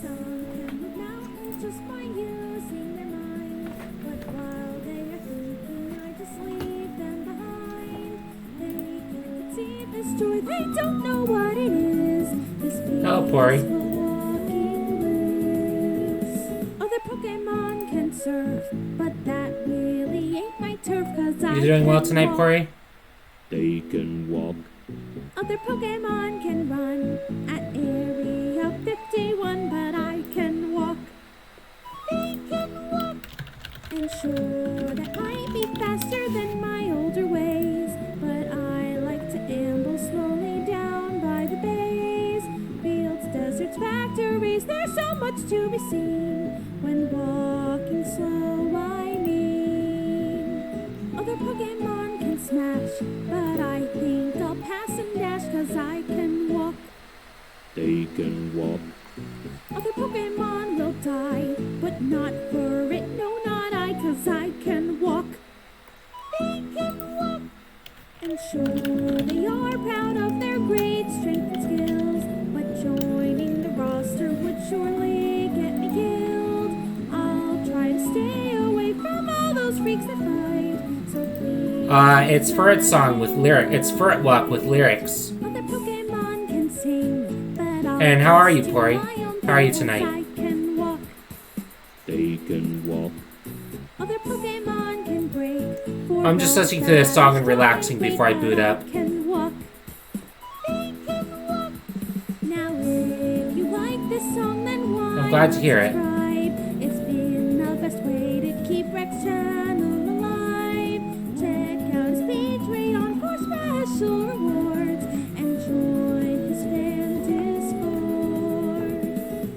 some can move mountains just by using their mind. But while they are thinking, I just leave them behind. They can see this joy, they don't know what it is. This hello, Pori. walking bliss. Other Pokemon can surf, but that really ain't my turf, 'cause You doing well tonight, Pori? They can walk. Other Pokemon can run at Area 51, but I can walk. They can walk. And sure, that might be faster than my older ways, but I like to amble slowly down by the bays. Fields, deserts, factories, there's so much to be seen. When walking slow, I mean. Other Pokemon can smash, but I think I'll pass and dash, 'cause I can walk. They can walk. Other Pokemon will die, but not for it, no, not I, 'cause I can walk. They can walk. And sure, they are proud of their great strength and skills, but joining the roster would surely get me killed. I'll try to stay away from all those freaks that fight, so please. It's Furret song with lyric. It's Furret Walk with lyrics. Other Pokemon can sing, but I'll And how are you, just do Pori? my own How are you thing, 'cause tonight? I can walk. They can walk. Other Pokemon can break. I'm just listening to this song and relaxing before I boot up. Can walk. They can walk. Now, if you like this song, then why I'm glad to hear it. subscribe? It's been the best way to keep Rex channel alive. Check out his page right on for special rewards and join his fan Discord.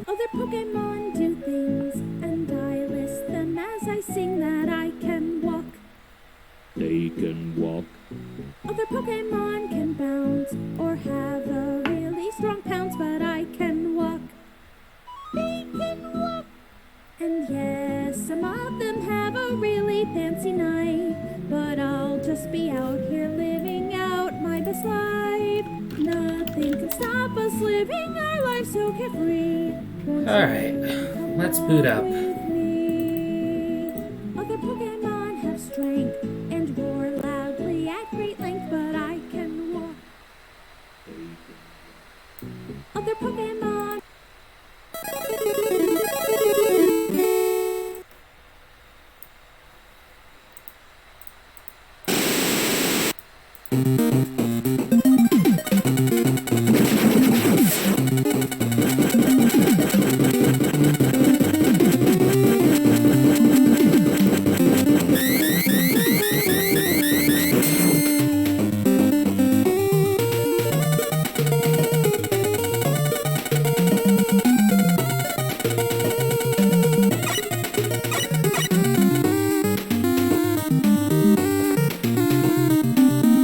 Other Pokemon do things, and I list them as I sing that I can walk. They can walk. Other Pokemon can bounce or have a really strong pounce, but I can walk. They can walk. And yes, some of them have a really fancy knife, but I'll just be out here living out my best life. Nothing can stop us living our lives so carefree. Alright, let's boot up. Other Pokemon have strength and roar loudly at great length, but I can walk. Other Pokemon.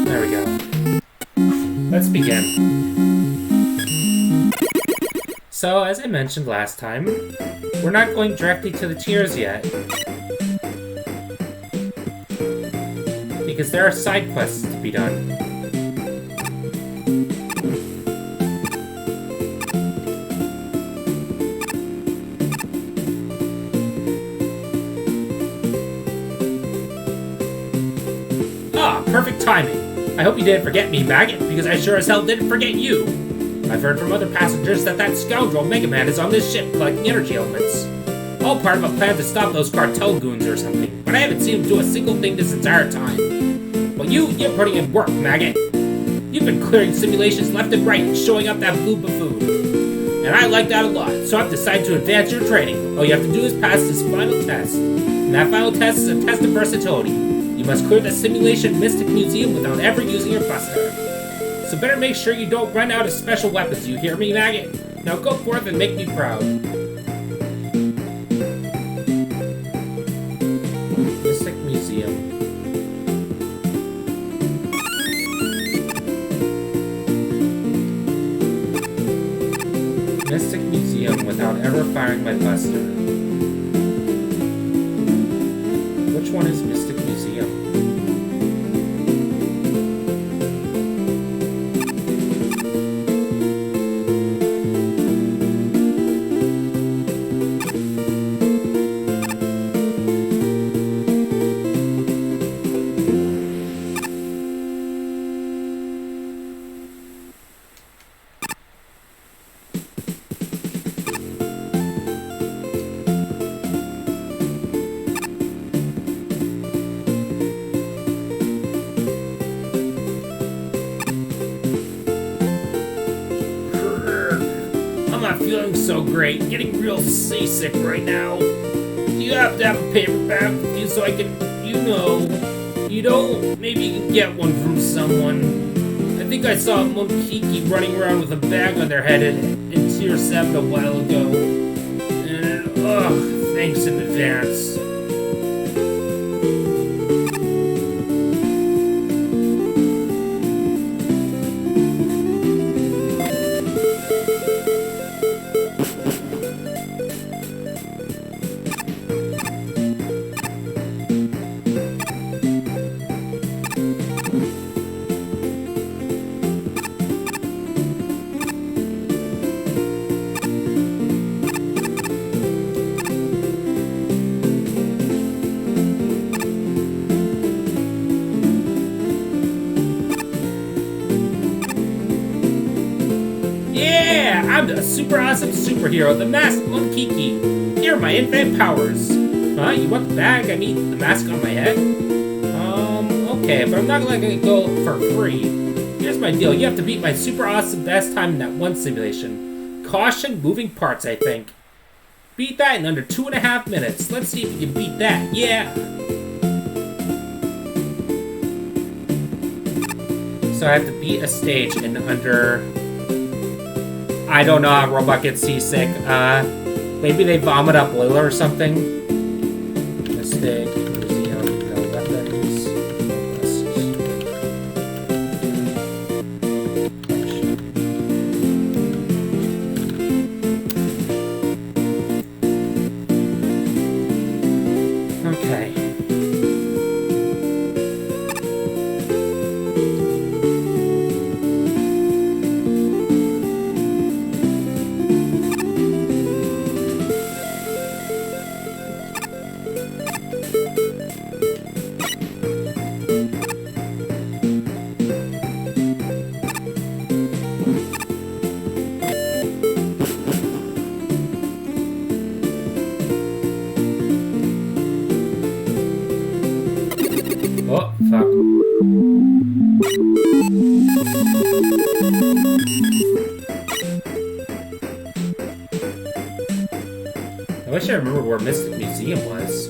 There we go. Let's begin. So, as I mentioned last time, we're not going directly to the tiers yet. Because there are side quests to be done. Ah, perfect timing. I hope you didn't forget me, Maggot, because I sure as hell didn't forget you. I've heard from other passengers that scoundrel Mega Man is on this ship collecting energy elements. All part of a plan to stop those cartel goons or something, but I haven't seen him do a single thing this entire time. Well, you're putting in work, Maggot. You've been clearing simulations left and right and showing up that blue buffoon. And I like that a lot, so I've decided to advance your training. All you have to do is pass this final test. And that final test is a test of versatility. You must clear the Simulation Mystic Museum without ever using your buster. So better make sure you don't run out of special weapons, you hear me, Maggot? Now go forth and make me proud. Mystic Museum. Mystic Museum without ever firing my buster. Which one is Mystic Museum? not feeling so great. Getting real seasick right now. Do you have to have a paperback with you so I can, you don't? Maybe you can get one from someone. I think I saw Monkiki running around with a bag on their head in Tier 7 a while ago. And, thanks in advance. I'm the super awesome superhero, the masked Monkiki. Here are my infinite powers. Huh? You want the bag? I mean, the mask on my head? Okay, but I'm not letting it go for free. Here's my deal. You have to beat my super awesome best time in that one simulation. Caution, moving parts, I think. Beat that in under 2.5 minutes. Let's see if you can beat that. Yeah! So I have to beat a stage in under... I don't know how a robot gets seasick. Maybe they vomit up oil or something. Mistake, museum, no weapons. Okay. Oh, fuck. I wish I remembered where Mystic Museum was.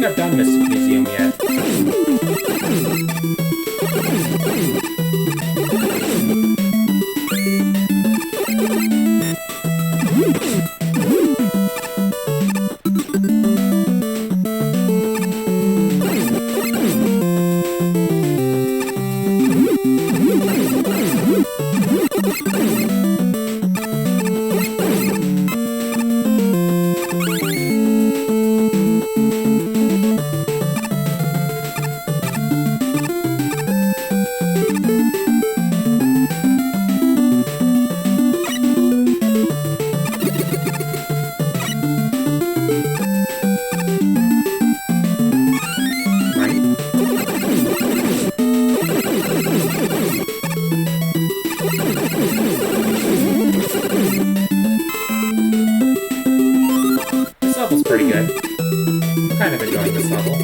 I've done Mystic Museum yet. This level's pretty good. I'm kind of enjoying this level.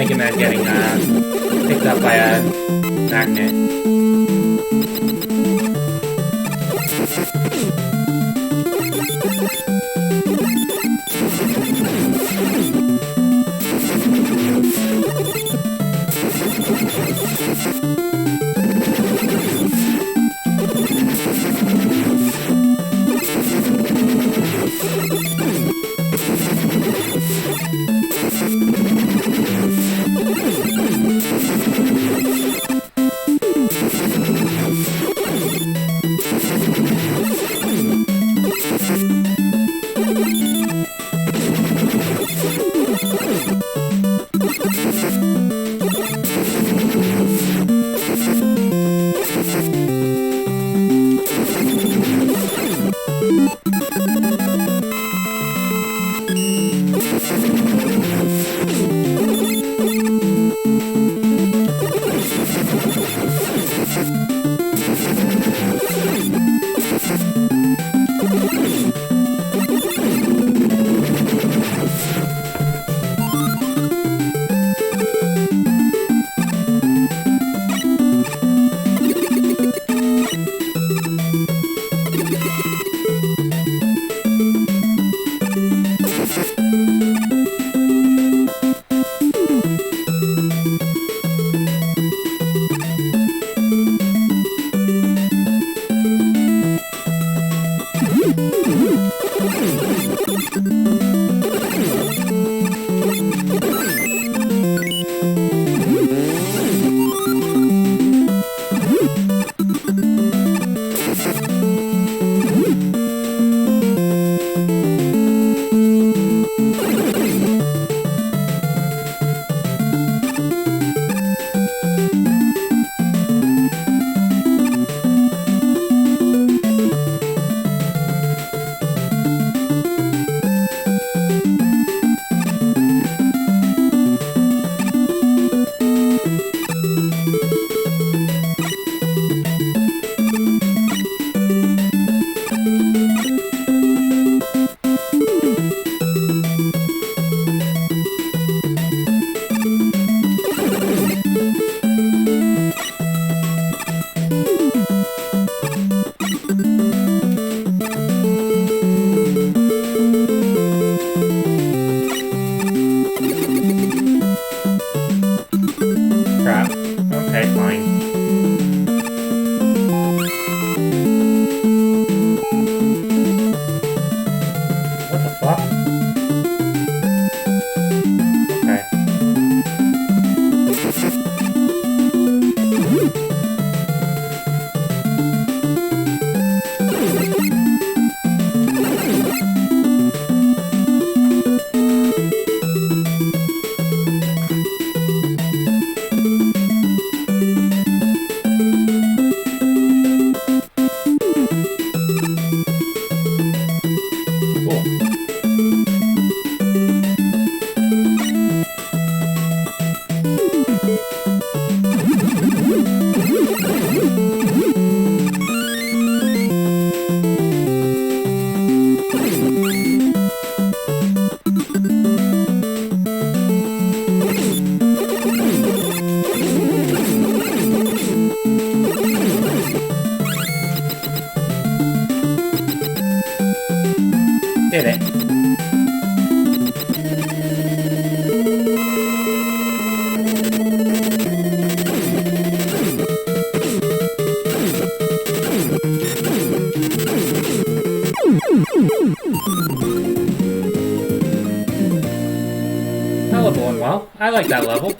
Mega Man getting picked up by a magnet. Did it. That level went well. I like that level.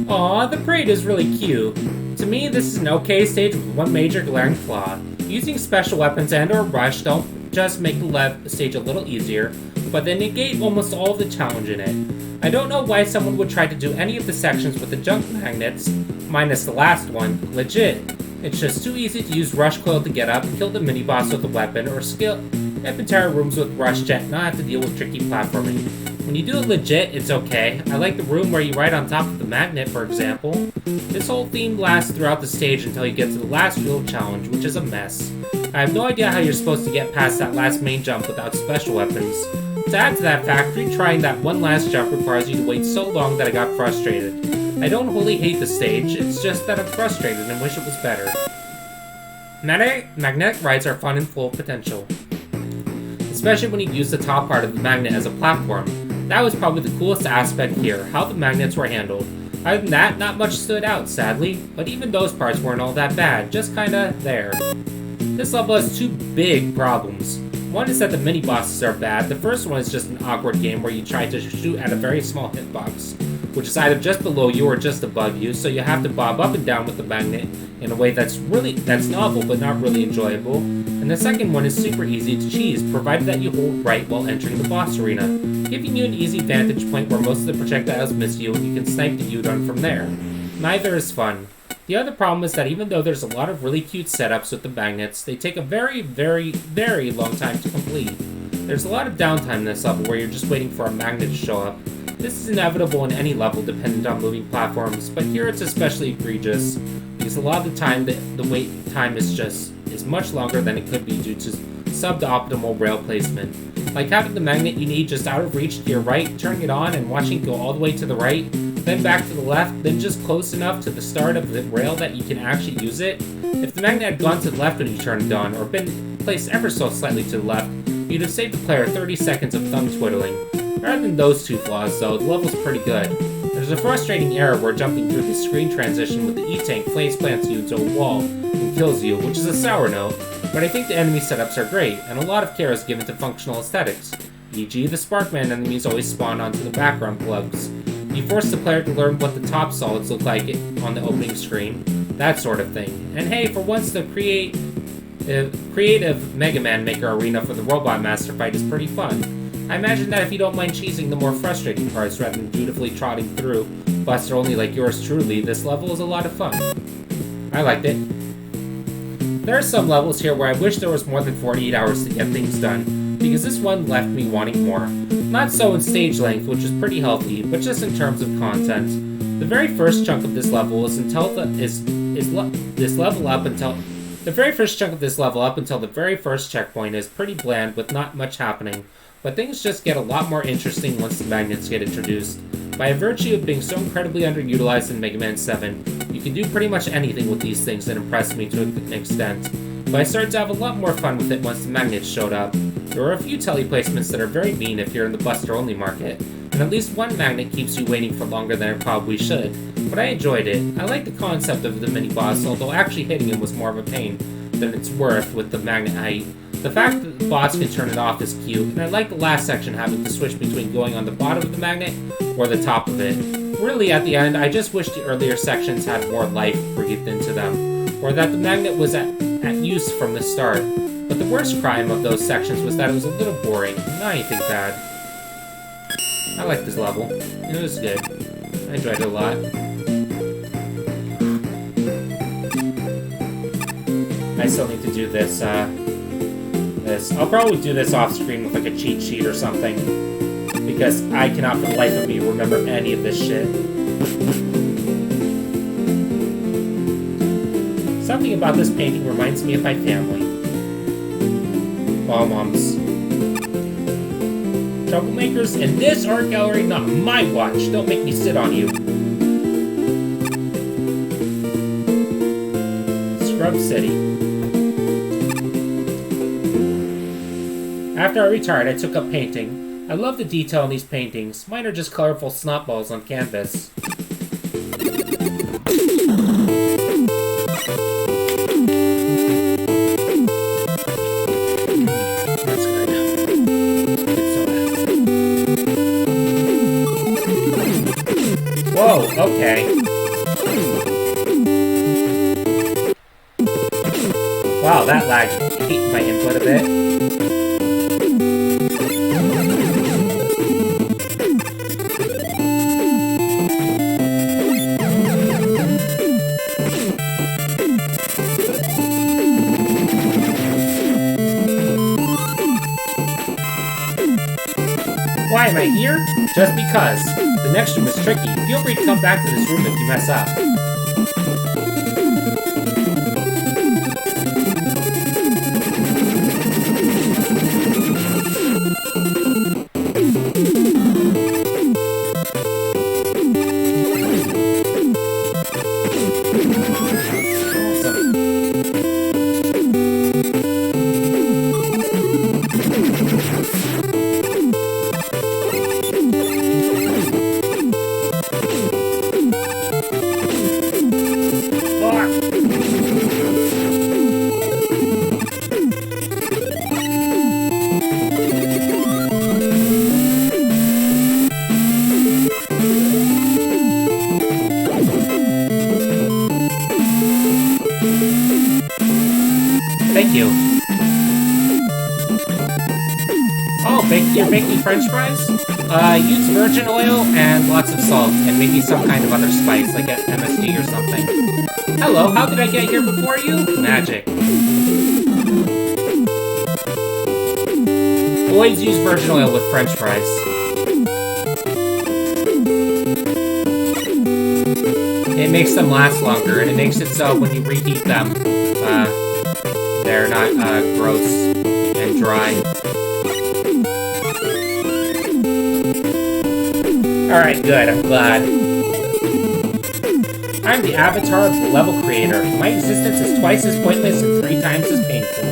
Aw, the parade is really cute. To me, this is an okay stage with one major glaring flaw. Using special weapons and or rush don't just make the stage a little easier, but they negate almost all of the challenge in it. I don't know why someone would try to do any of the sections with the junk magnets, minus the last one, legit. It's just too easy to use Rush Coil to get up, kill the mini-boss with a weapon, or skip entire rooms with Rush Jet and not have to deal with tricky platforming. When you do it legit, it's okay. I like the room where you ride on top of the magnet, for example. This whole theme lasts throughout the stage until you get to the last real challenge, which is a mess. I have no idea how you're supposed to get past that last main jump without special weapons. To add to that fact, retrying that one last jump requires you to wait so long that I got frustrated. I don't wholly hate the stage, it's just that I'm frustrated and wish it was better. Magnetic rides are fun and full of potential. Especially when you use the top part of the magnet as a platform. That was probably the coolest aspect here, how the magnets were handled. Other than that, not much stood out, sadly, but even those parts weren't all that bad, just kinda there. This level has two big problems. One is that the mini-bosses are bad. The first one is just an awkward game where you try to shoot at a very small hitbox, which is either just below you or just above you, so you have to bob up and down with the magnet in a way that's novel but not really enjoyable. And the second one is super easy to cheese, provided that you hold right while entering the boss arena, giving you an easy vantage point where most of the projectiles miss you and you can snipe the U-turn from there. Neither is fun. The other problem is that even though there's a lot of really cute setups with the magnets, they take a very, very, very long time to complete. There's a lot of downtime in this level where you're just waiting for a magnet to show up. This is inevitable in any level dependent on moving platforms, but here it's especially egregious, because a lot of the time the wait time is much longer than it could be due to suboptimal rail placement. Like having the magnet you need just out of reach to your right, turning it on and watching it go all the way to the right, then back to the left, then just close enough to the start of the rail that you can actually use it. If the magnet had gone to the left when you turned it on, or been placed ever so slightly to the left, you'd have saved the player 30 seconds of thumb twiddling. Rather than those two flaws though, the level's pretty good. There's a frustrating error where jumping through the screen transition with the E-tank face plants you into a wall and kills you, which is a sour note, but I think the enemy setups are great, and a lot of care is given to functional aesthetics. E.g., the Sparkman enemies always spawn onto the background plugs. You force the player to learn what the top solids look like on the opening screen, that sort of thing. And hey, for once the creative Mega Man Maker arena for the Robot Master fight is pretty fun. I imagine that if you don't mind cheesing the more frustrating parts rather than dutifully trotting through Buster only like yours truly, this level is a lot of fun. I liked it. There are some levels here where I wish there was more than 48 hours to get things done, because this one left me wanting more. Not so in stage length, which is pretty healthy, but just in terms of content. The very first chunk of this level the very first chunk of this level up until the very first checkpoint is pretty bland with not much happening, but things just get a lot more interesting once the magnets get introduced. By virtue of being so incredibly underutilized in Mega Man 7, you can do pretty much anything with these things that impressed me to an extent, but I started to have a lot more fun with it once the magnets showed up. There are a few teleplacements that are very mean if you're in the Buster only market, and at least one magnet keeps you waiting for longer than it probably should, but I enjoyed it. I like the concept of the mini-boss, although actually hitting him was more of a pain than it's worth with the magnet height. The fact that the bots can turn it off is cute, and I like the last section having to switch between going on the bottom of the magnet or the top of it. Really, at the end, I just wish the earlier sections had more life breathed into them, or that the magnet was at use from the start. But the worst crime of those sections was that it was a little boring, not anything bad. I like this level. It was good. I enjoyed it a lot. I still need to do this, I'll probably do this off screen with like a cheat sheet or something, because I cannot for the life of me remember any of this shit. Something about this painting reminds me of my family. Moms. Troublemakers in this art gallery, not my watch. Don't make me sit on you. Scrub City. After I retired, I took up painting. I love the detail in these paintings. Mine are just colorful snot balls on canvas. Whoa, okay. Wow, that lag ate my input a bit. Why am I here? Just because. The next room is tricky. Feel free to come back to this room if you mess up. Thank you. Oh, you're making French fries? Use virgin oil and lots of salt, and maybe some kind of other spice, like a MSG or something. Hello, how did I get here before you? Magic. Always use virgin oil with French fries. It makes them last longer, and it makes it so when you reheat them, they're not gross and dry. Alright, good, I'm glad. I'm the avatar of the level creator. My existence is twice as pointless and 3 times as painful.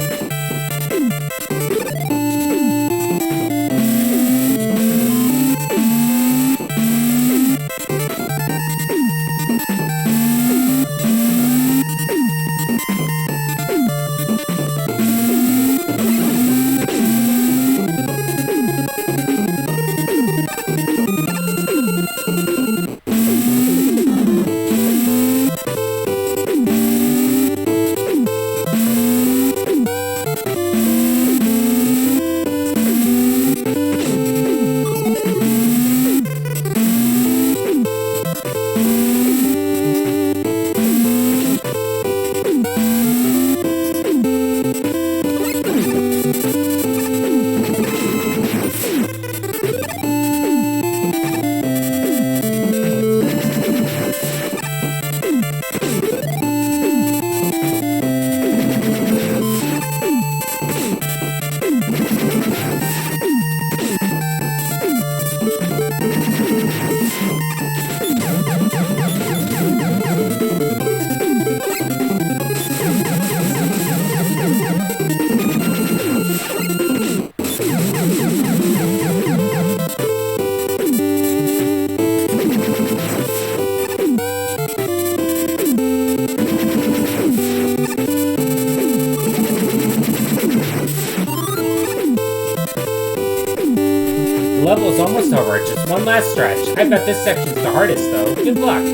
The level is almost over, just one last stretch. I bet this section's the hardest, though. Good luck.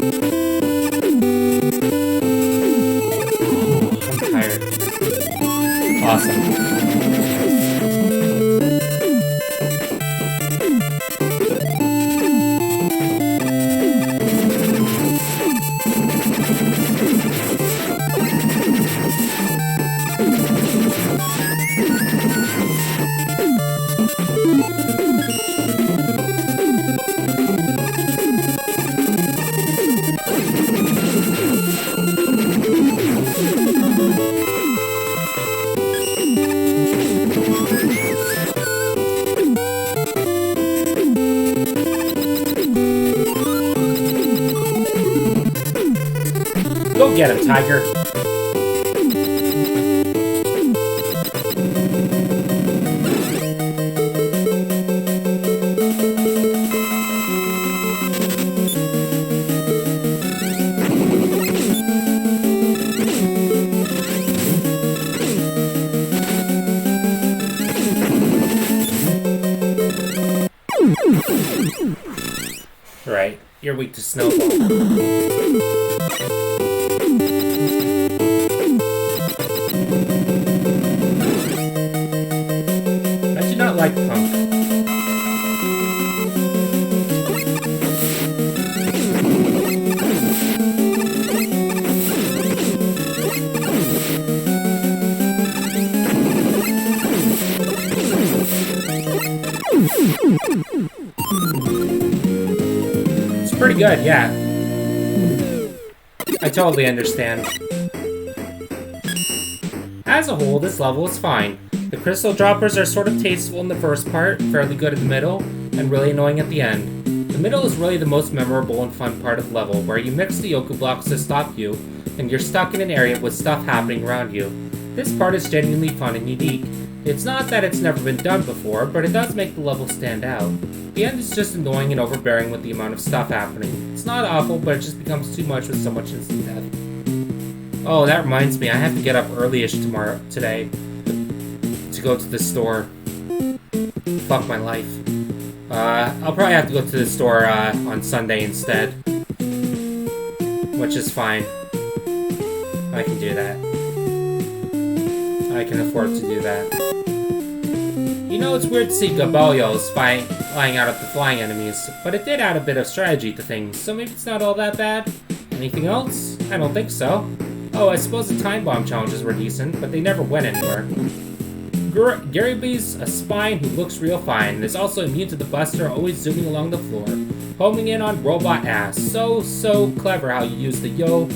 Oh, I'm tired. Awesome. Go get him, Tiger. Right, you're weak to snowball. I do not like punk. It's pretty good, yeah. I totally understand. As a whole, this level is fine. The crystal droppers are sort of tasteful in the first part, fairly good in the middle, and really annoying at the end. The middle is really the most memorable and fun part of the level, where you mix the Yoku blocks to stop you, and you're stuck in an area with stuff happening around you. This part is genuinely fun and unique. It's not that it's never been done before, but it does make the level stand out. The end is just annoying and overbearing with the amount of stuff happening. It's not awful, but it just becomes too much with so much instant death. Oh, that reminds me, I have to get up early-ish today to go to the store. Fuck my life. I'll probably have to go to the store on Sunday instead. Which is fine. I can do that. I can afford to do that. You know, it's weird to see Gaboyos flying out at the flying enemies, but it did add a bit of strategy to things, so maybe it's not all that bad. Anything else? I don't think so. Oh, I suppose the time bomb challenges were decent, but they never went anywhere. Garyby's a spine who looks real fine and is also immune to the buster, always zooming along the floor, homing in on robot ass. So clever how you use the goo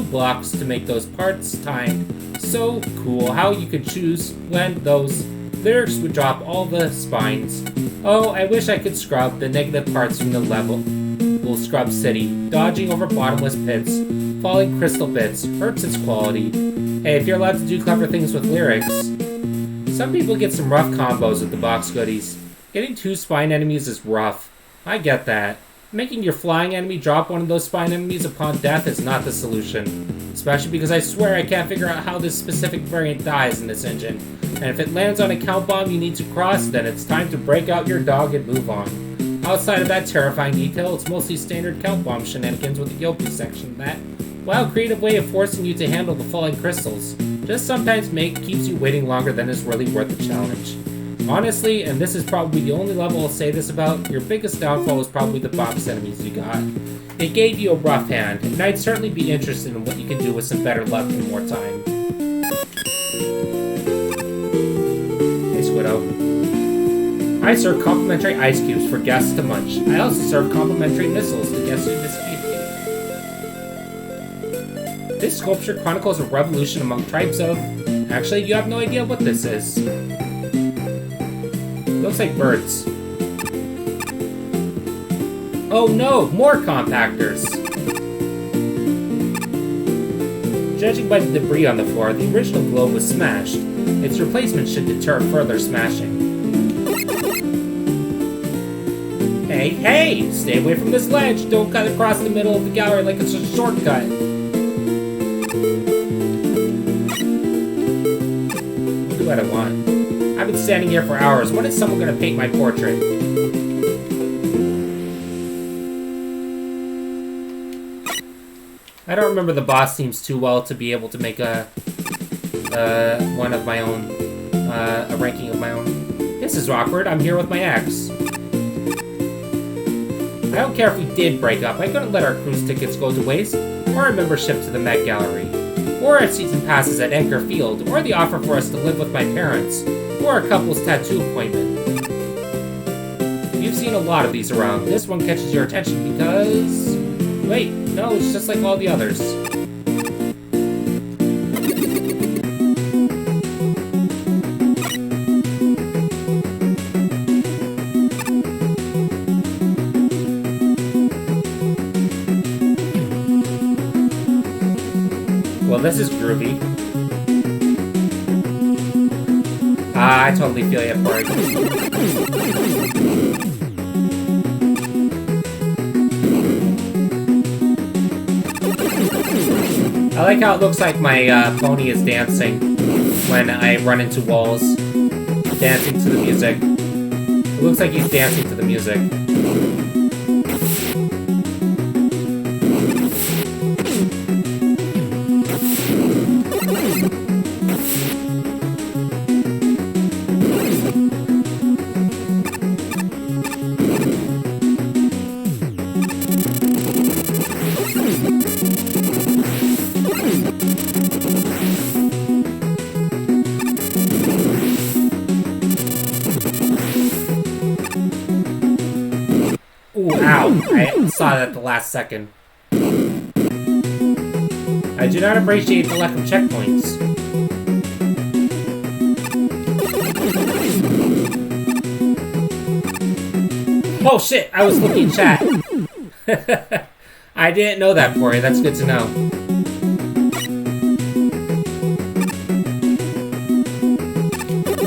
blocks to make those parts timed. So cool how you could choose when those lyrics would drop all the spines. Oh, I wish I could scrub the negative parts from the level. Will scrub city, dodging over bottomless pits, falling crystal bits, hurts its quality. Hey, if you're allowed to do clever things with lyrics. Some people get some rough combos with the box goodies. Getting 2 spine enemies is rough. I get that. Making your flying enemy drop one of those spine enemies upon death is not the solution. Especially because I swear I can't figure out how this specific variant dies in this engine. And if it lands on a count bomb you need to cross, then it's time to break out your dog and move on. Outside of that terrifying detail, it's mostly standard count bomb shenanigans with the Yoku section that, while a creative way of forcing you to handle the falling crystals, just sometimes keeps you waiting longer than is really worth the challenge. Honestly, and this is probably the only level I'll say this about, your biggest downfall was probably the box enemies you got. It gave you a rough hand, and I'd certainly be interested in what you can do with some better luck and more time. Hey, Squiddo. I serve complimentary ice cubes for guests to munch. I also serve complimentary missiles to guests who misbehave. This sculpture chronicles a revolution among tribes of... Actually, you have no idea what this is. Looks like birds. Oh no, more compactors! Judging by the debris on the floor, the original globe was smashed. Its replacement should deter further smashing. Hey! Stay away from this ledge! Don't cut across the middle of the gallery like it's a shortcut! What do I want? I've been standing here for hours. When is someone gonna paint my portrait? I don't remember the boss themes too well to be able to make a one of my own, a ranking of my own. This is awkward. I'm here with my ex. I don't care if we did break up. I couldn't let our cruise tickets go to waste, or a membership to the Met Gallery, or our season passes at Anchor Field, or the offer for us to live with my parents, or a couple's tattoo appointment. You've seen a lot of these around. This one catches your attention because... Wait, no, it's just like all the others. Well, this is groovy. I totally feel you for it. I like how it looks like my pony is dancing when I run into walls. Dancing to the music. It looks like he's dancing to the music. I saw that at the last second. I do not appreciate the lack of checkpoints. Oh shit, I was looking in chat. I didn't know that for you, that's good to know.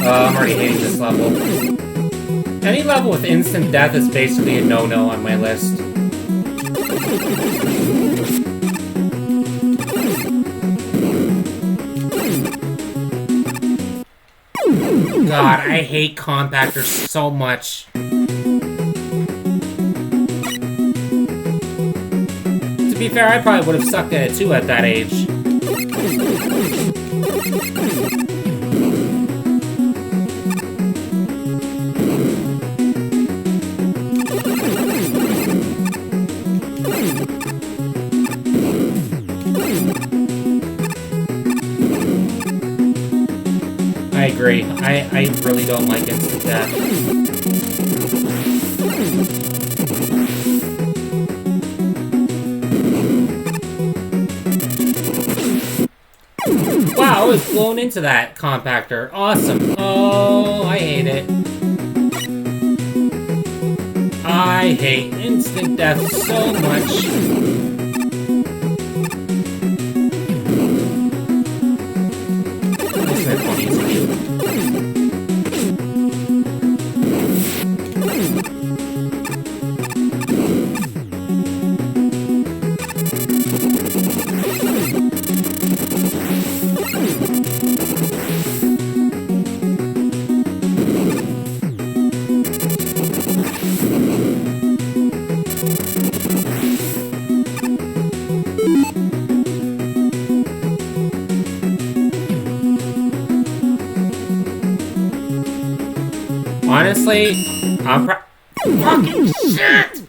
I'm already hating this level. Any level with instant death is basically a no-no on my list. God, I hate compactors so much. To be fair, I probably would have sucked at it too at that age. agree. I really don't like instant death. Wow, I was blown into that compactor. Awesome. Oh, I hate it. I hate instant death so much. Honestly, I'm fucking shit!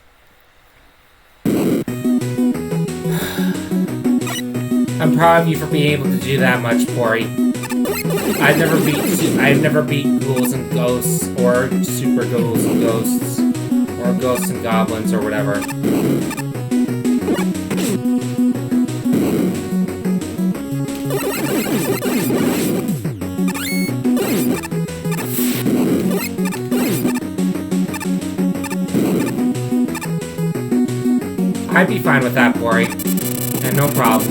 I'm proud of you for being able to do that much, Pori. I've never beat ghouls and ghosts, or super ghouls and ghosts, or ghosts and goblins, or whatever. I'd be fine with that, Pori. And no problem.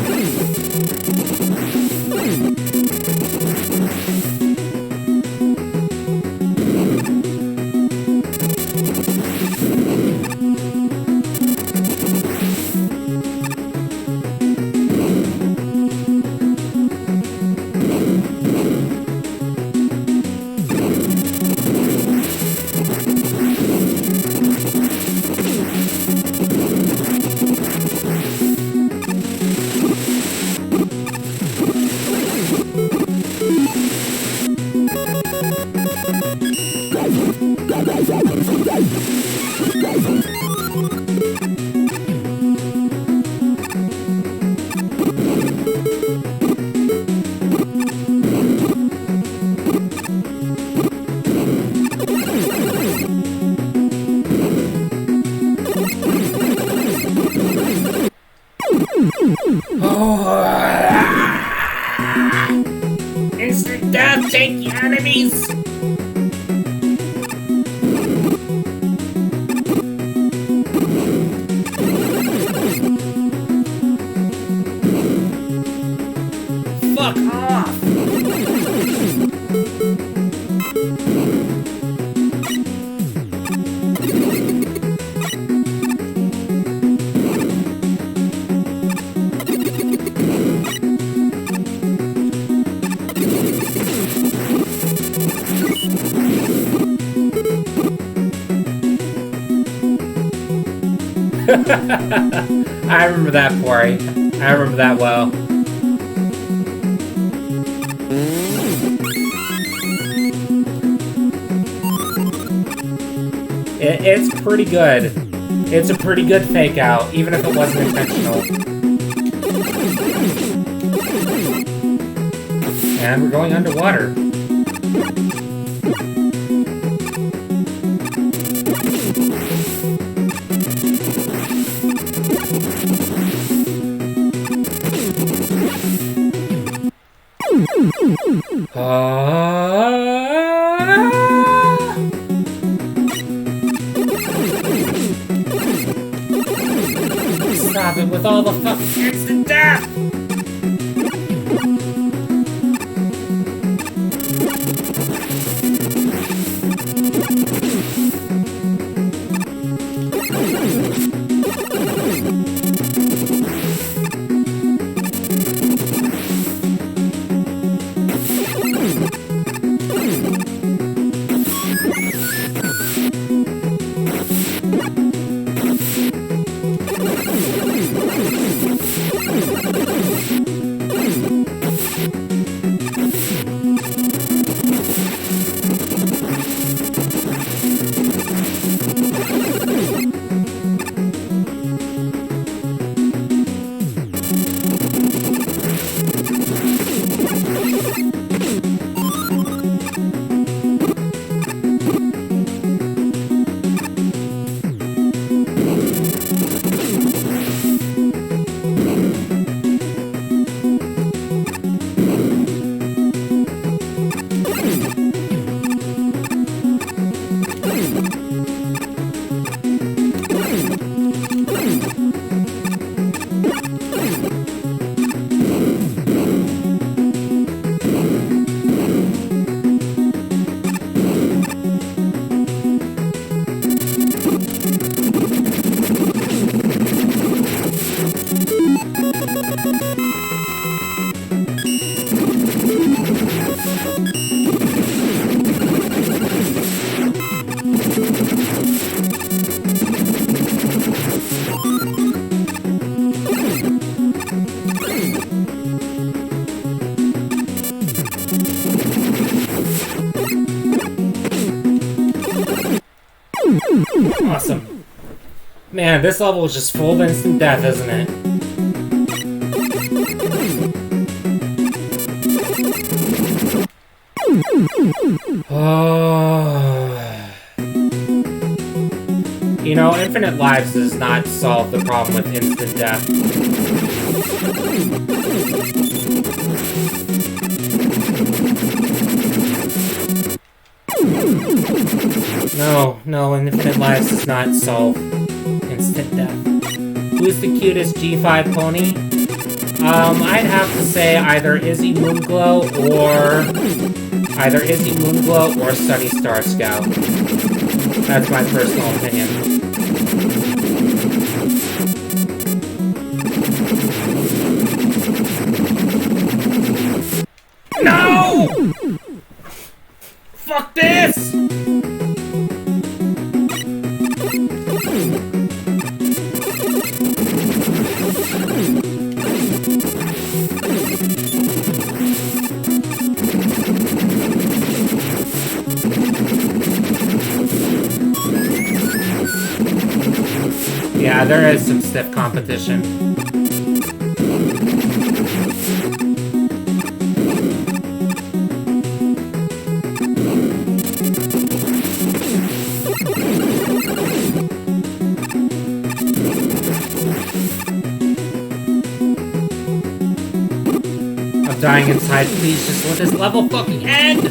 Instant death, take the enemies! Fuck off! I remember that, Pori. I remember that well. It's pretty good. It's a pretty good fake out, even if it wasn't intentional. And we're going underwater. Stop it with all the fucking instant death! Man, this level is just full of instant death, isn't it? Oh. You know, infinite lives does not solve the problem with instant death. No, infinite lives does not solve instant death. Who's the cutest G5 pony? I'd have to say either Izzy Moonglow or Sunny Star Scout. That's my personal opinion. No! Fuck this! Yeah, there is some stiff competition. I'm dying inside. Please just let this level fucking end!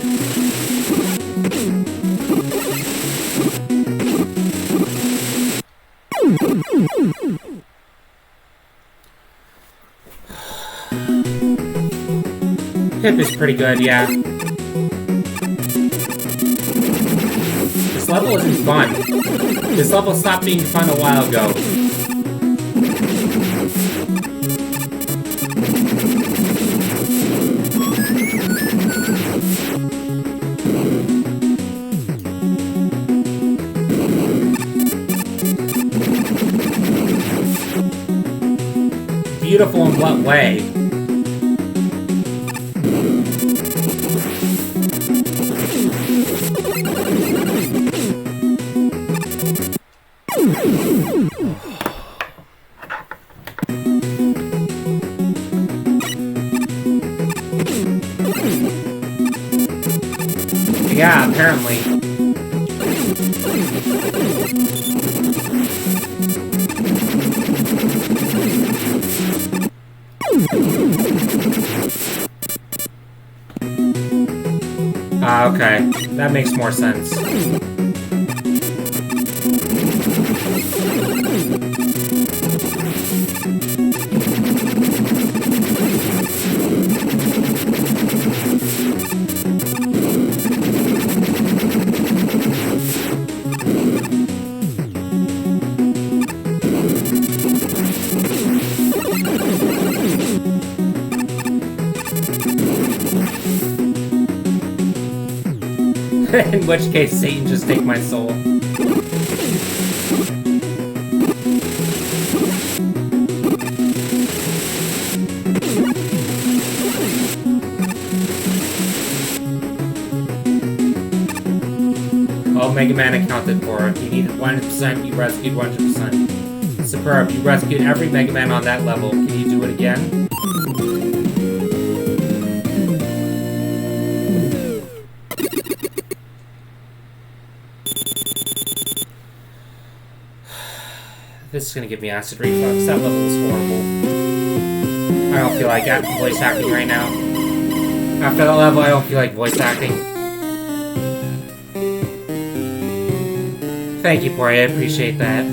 Pip is pretty good, yeah. This level isn't fun. This level stopped being fun a while ago. Beautiful in what way? Yeah, apparently. Okay. That makes more sense. In which case, Satan just take my soul. Oh, Mega Man accounted for. If you needed 100%, you rescued 100%. Superb, you rescued every Mega Man on that level. Can you do it again? This is gonna give me acid reflux. That level is horrible. I don't feel like voice acting right now. After that level, I don't feel like voice acting. Thank you, Pori. I appreciate that.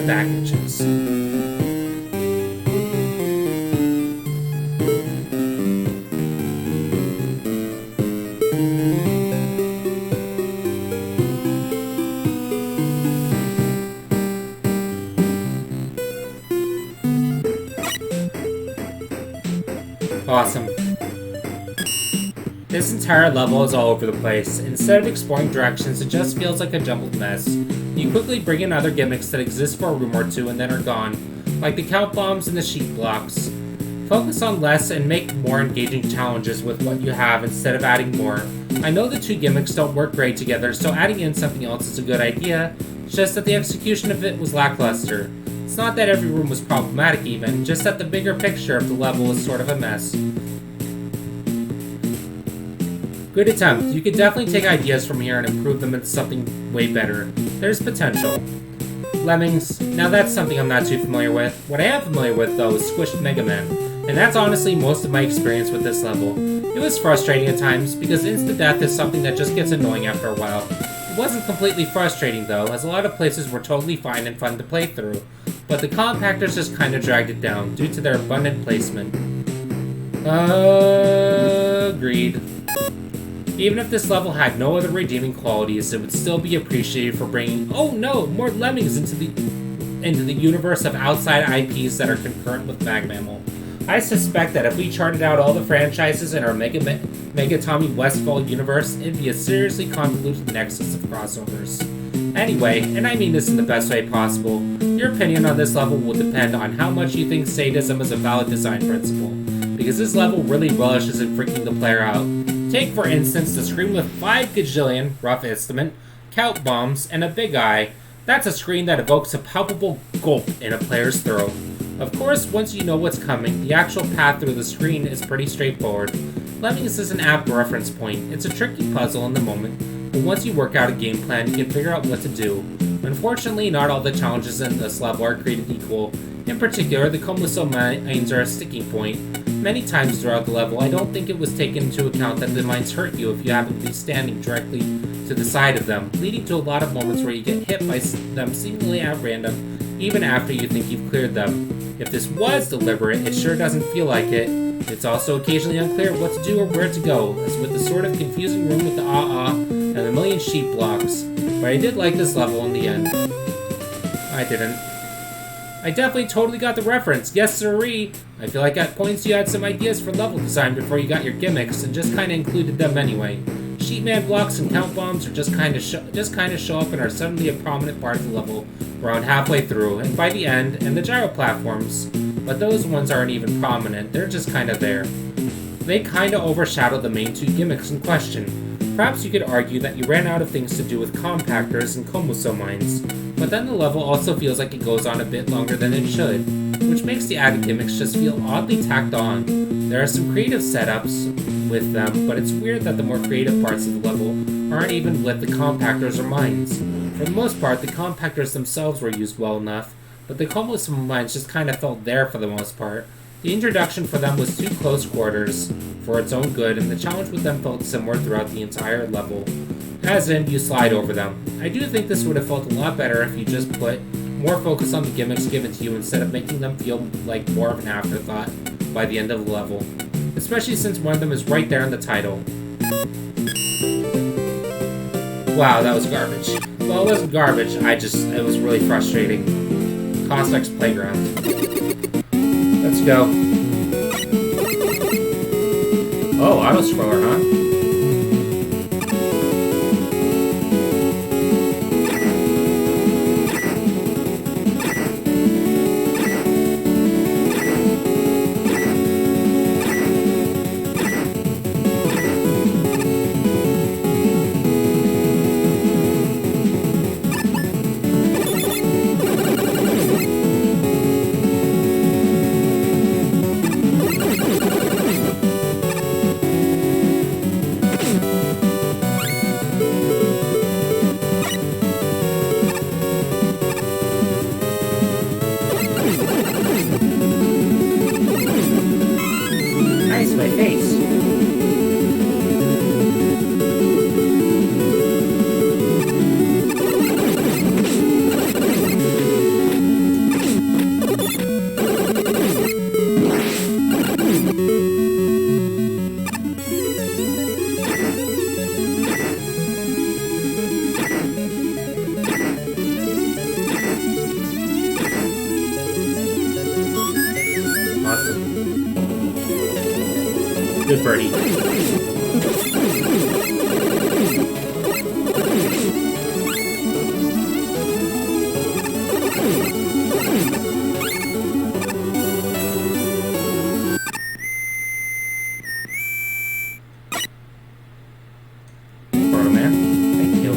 packages. Awesome. This entire level is all over the place. Instead of exploring directions, it just feels like a jumbled mess. You quickly bring in other gimmicks that exist for a room or two and then are gone, like the count bombs and the sheet blocks. Focus on less and make more engaging challenges with what you have instead of adding more. I know the two gimmicks don't work great together, so adding in something else is a good idea, it's just that the execution of it was lackluster. It's not that every room was problematic even, just that the bigger picture of the level is sort of a mess. Good attempt. You could definitely take ideas from here and improve them into something way better. There's potential. Lemmings. Now that's something I'm not too familiar with. What I am familiar with, though, is Squished Mega Man. And that's honestly most of my experience with this level. It was frustrating at times, because Insta-Death is something that just gets annoying after a while. It wasn't completely frustrating, though, as a lot of places were totally fine and fun to play through. But the compactors just kinda dragged it down, due to their abundant placement. Agreed. Even if this level had no other redeeming qualities, it would still be appreciated for bringing, oh no, more lemmings into the universe of outside IPs that are concurrent with MaGMML. I suspect that if we charted out all the franchises in our Mega Tommy Westfall universe, it'd be a seriously convoluted nexus of crossovers. Anyway, and I mean this in the best way possible, your opinion on this level will depend on how much you think sadism is a valid design principle, because this level really relishes in freaking the player out. Take, for instance, the screen with 5 gajillion, rough estimate, count bombs, and a big eye. That's a screen that evokes a palpable gulp in a player's throat. Of course, once you know what's coming, the actual path through the screen is pretty straightforward. Lemmings is an apt reference point. It's a tricky puzzle in the moment, but once you work out a game plan, you can figure out what to do. Unfortunately, not all the challenges in this level are created equal. In particular, the Comuso mines are a sticking point. Many times throughout the level, I don't think it was taken into account that the mines hurt you if you happen to be standing directly to the side of them, leading to a lot of moments where you get hit by them seemingly at random, even after you think you've cleared them. If this was deliberate, it sure doesn't feel like it. It's also occasionally unclear what to do or where to go, as with the sort of confusing room with the and a million sheep blocks. But I did like this level in the end. I didn't. I definitely totally got the reference, yes sirree! I feel like at points you had some ideas for level design before you got your gimmicks, and just kinda included them anyway. Sheepman blocks and count bombs are just kinda show up and are suddenly a prominent part of the level around halfway through, and by the end, and the gyro platforms. But those ones aren't even prominent, they're just kinda there. They kinda overshadow the main two gimmicks in question. Perhaps you could argue that you ran out of things to do with compactors and Komuso mines, but then the level also feels like it goes on a bit longer than it should, which makes the added gimmicks just feel oddly tacked on. There are some creative setups with them, but it's weird that the more creative parts of the level aren't even with the compactors or mines. For the most part, the compactors themselves were used well enough, but the Komuso mines just kinda felt there for the most part. The introduction for them was too close quarters for its own good, and the challenge with them felt similar throughout the entire level. As in, you slide over them. I do think this would have felt a lot better if you just put more focus on the gimmicks given to you instead of making them feel like more of an afterthought by the end of the level. Especially since one of them is right there in the title. Wow, that was garbage. Well, it wasn't garbage, it was really frustrating. Cossack's Playground. Let's go. Oh, auto-scroller, huh? Good birdie. Proto Man, thank you.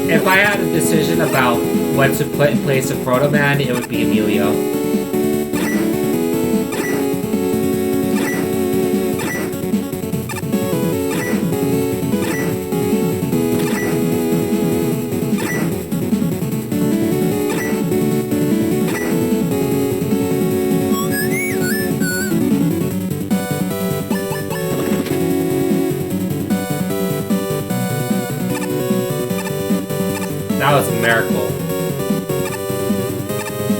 If I had a decision about what to put in place of Proto Man, it would be Emilio. That was a miracle.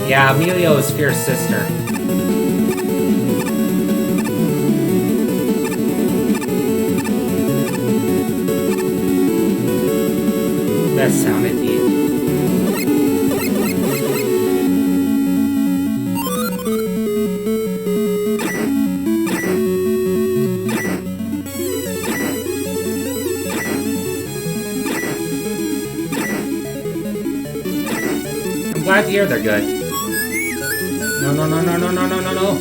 Yeah, Emilio is Fierce sister. Best sound indeed. I'm glad to hear they're good. No, no, no, no, no, no, no, no, no.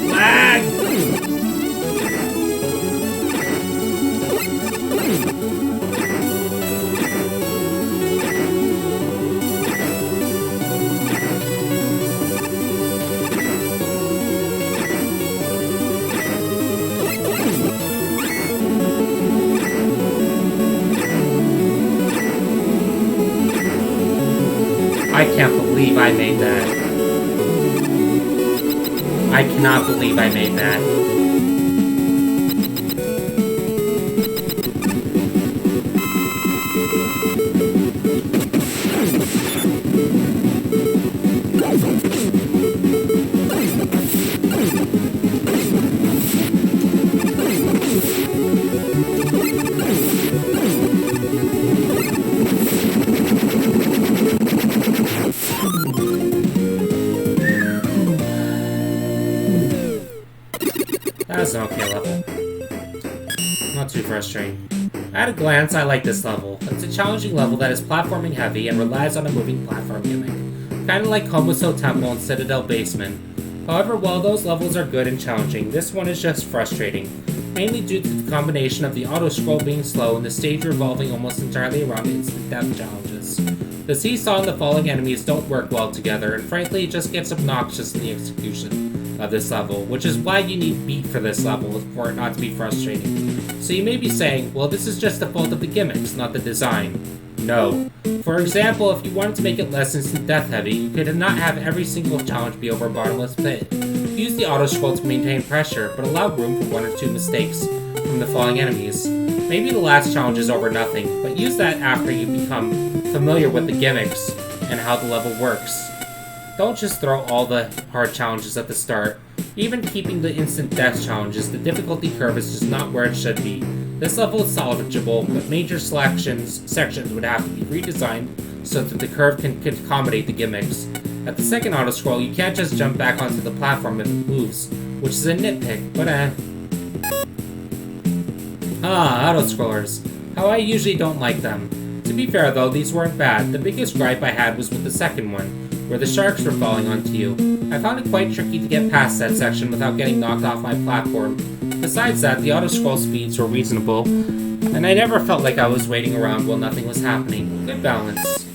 Lag! I can't believe I made that. I cannot believe I made that. That's an okay level. Not too frustrating. At a glance, I like this level. It's a challenging level that is platforming heavy and relies on a moving platform gimmick. Kinda like Komuso Temple and Citadel Basement. However, while those levels are good and challenging, this one is just frustrating. Mainly due to the combination of the auto-scroll being slow and the stage revolving almost entirely around instant death challenges. The seesaw and the falling enemies don't work well together, and frankly, it just gets obnoxious in the execution of this level, which is why you need beat for this level for it not to be frustrating. So you may be saying, well, this is just the fault of the gimmicks, not the design. No. For example, if you wanted to make it less instant death heavy, you could not have every single challenge be over a bottomless pit. Use the auto scroll to maintain pressure, but allow room for one or two mistakes from the falling enemies. Maybe the last challenge is over nothing, but use that after you become familiar with the gimmicks and how the level works. Don't just throw all the hard challenges at the start. Even keeping the instant death challenges, the difficulty curve is just not where it should be. This level is salvageable, but major sections would have to be redesigned so that the curve can accommodate the gimmicks. At the second auto scroll, you can't just jump back onto the platform if it moves, which is a nitpick, but auto scrollers. How I usually don't like them. To be fair though, these weren't bad. The biggest gripe I had was with the second one, where the sharks were falling onto you. I found it quite tricky to get past that section without getting knocked off my platform. Besides that, the auto-scroll speeds were reasonable, and I never felt like I was waiting around while nothing was happening. Good balance.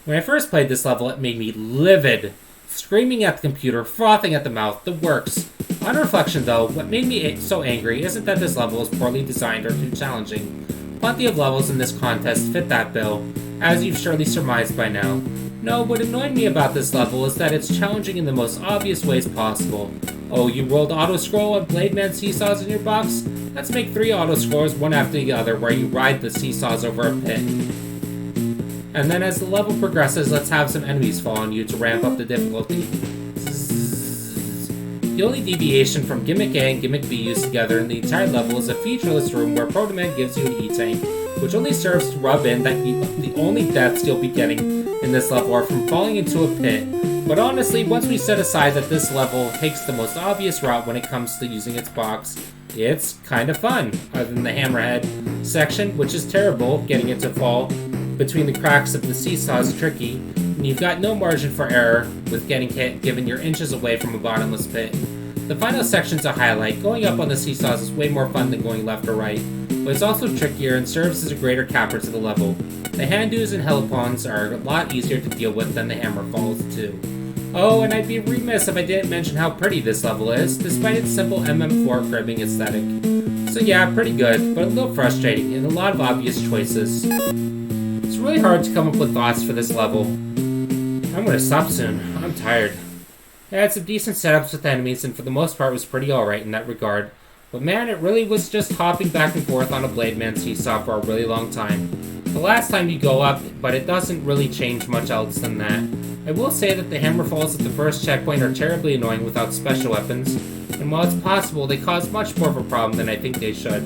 When I first played this level, it made me livid. Screaming at the computer, frothing at the mouth, the works. On reflection though, what made me so angry isn't that this level is poorly designed or too challenging. Plenty of levels in this contest fit that bill, as you've surely surmised by now. No, what annoyed me about this level is that it's challenging in the most obvious ways possible. Oh, you rolled auto-scroll on Blade Man seesaws in your box? Let's make 3 auto-scrolls one after the other where you ride the seesaws over a pit. And then as the level progresses, let's have some enemies fall on you to ramp up the difficulty. The only deviation from Gimmick A and Gimmick B used together in the entire level is a featureless room where Proto Man gives you an E-Tank, which only serves to rub in that the only deaths you'll be getting in this level are from falling into a pit. But honestly, once we set aside that this level takes the most obvious route when it comes to using its box, it's kind of fun, other than the hammerhead section, which is terrible. Getting it to fall between the cracks of the seesaw is tricky, and you've got no margin for error with getting hit given you're inches away from a bottomless pit. The final section's a highlight. Going up on the seesaws is way more fun than going left or right, but it's also trickier and serves as a greater capper to the level. The Handoos and Helipons are a lot easier to deal with than the hammer falls too. Oh, and I'd be remiss if I didn't mention how pretty this level is, despite its simple MM4 cribbing aesthetic. So yeah, pretty good, but a little frustrating, and a lot of obvious choices. It's really hard to come up with thoughts for this level. I'm gonna stop soon. I'm tired. It had some decent setups with enemies, and for the most part was pretty alright in that regard. But man, it really was just hopping back and forth on a Blade Man seesaw for a really long time. The last time you go up, but it doesn't really change much else than that. I will say that the hammer falls at the first checkpoint are terribly annoying without special weapons, and while it's possible, they cause much more of a problem than I think they should.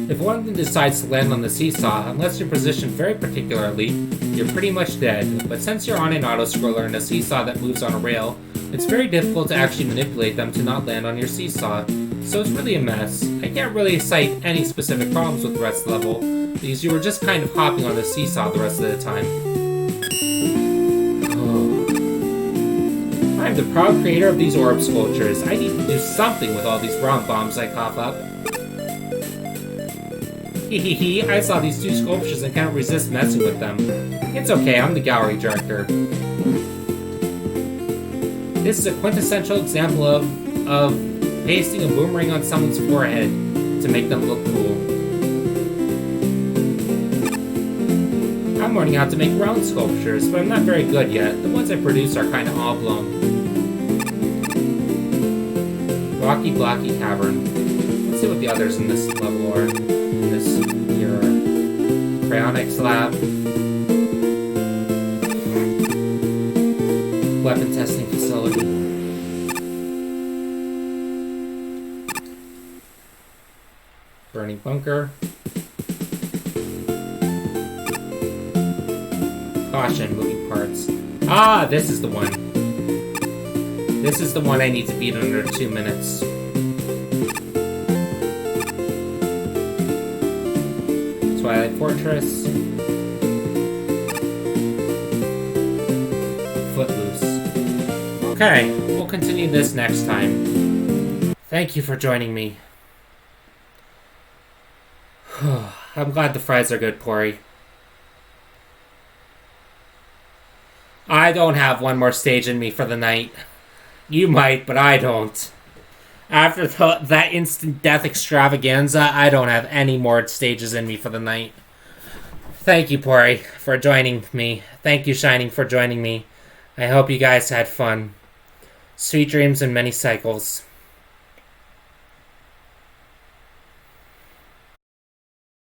If one of them decides to land on the seesaw, unless you're positioned very particularly, you're pretty much dead, but since you're on an auto-scroller in a seesaw that moves on a rail, it's very difficult to actually manipulate them to not land on your seesaw, so it's really a mess. I can't really cite any specific problems with the rest of the level, because you were just kind of hopping on the seesaw the rest of the time. I'm the proud creator of these orb sculptures. I need to do something with all these round bombs I cough up. Hehehe, I saw these two sculptures and can't resist messing with them. It's okay, I'm the gallery director. This is a quintessential example of pasting a boomerang on someone's forehead to make them look cool. I'm learning how to make round sculptures, but I'm not very good yet. The ones I produce are kind of oblong. Rocky Blocky Cavern. Let's see what the others in this level are. This here. Cryonics Lab. Weapon testing facility. Burning bunker. Caution, moving parts. Ah, this is the one. This is the one I need to beat in under 2 minutes. Twilight Fortress. Footloose. Okay, we'll continue this next time. Thank you for joining me. I'm glad the fries are good, Pori. I don't have one more stage in me for the night. You might, but I don't. After that instant death extravaganza, I don't have any more stages in me for the night. Thank you, Pori, for joining me. Thank you, Shining, for joining me. I hope you guys had fun. Sweet dreams and many cycles.